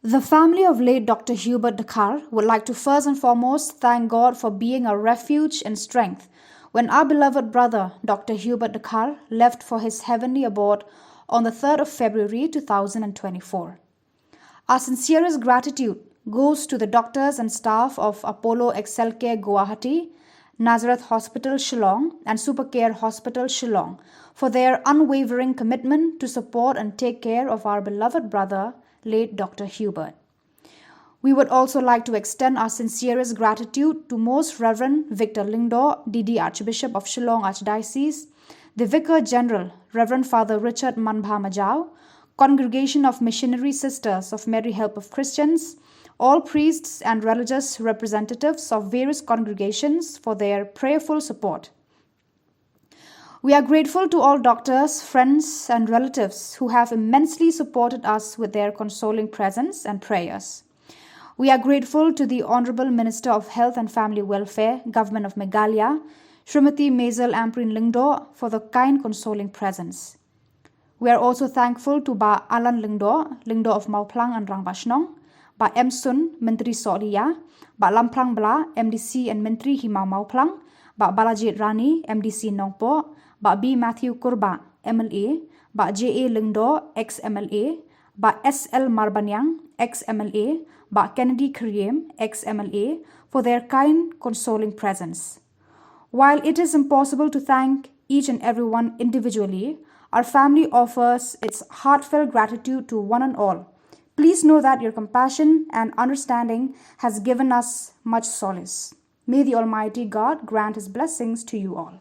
The family of late Dr. Hughbert Dkhar would like to first and foremost thank God for being a refuge and strength when our beloved brother Dr. Hughbert Dkhar left for his heavenly abode on the 3rd of February 2024. Our sincerest gratitude goes to the doctors and staff of Apollo Excel Care Guwahati, Nazareth Hospital Shillong and Supercare Hospital Shillong for their unwavering commitment to support and take care of our beloved brother, late Dr. Hughbert. We would also like to extend our sincerest gratitude to Most Reverend Victor Lindor DD, Archbishop of Shillong Archdiocese, the Vicar General, Reverend Father Richard Manha MAA, Congregation of Missionary Sisters of Mary Help of Christians, all priests and religious representatives of various congregations for their prayerful support. We are grateful to all doctors, friends, and relatives who have immensely supported us with their consoling presence and prayers. We are grateful to the Honorable Minister of Health and Family Welfare, Government of Meghalaya, Srimati Maisel Amprin Lindor, for the kind consoling presence. We are also thankful to Ba Alan Lindor, Lindor of Mauplang and Rangbashnong, Ba M Sun, Menteri Solia, Ba Lamplang Bla, MDC and Menteri Himau Mauplang, Ba Balajit Rani, MDC Nongpo, Ba B Matthew Kurba, MLA, Ba J.A. Lindor, ex-MLA, Ba S.L. Marbanyang, ex-MLA, Ba Kennedy Kriem, ex-MLA, for their kind, consoling presence. While it is impossible to thank each and everyone individually, our family offers its heartfelt gratitude to one and all. Please know that your compassion and understanding has given us much solace. May the Almighty God grant His blessings to you all.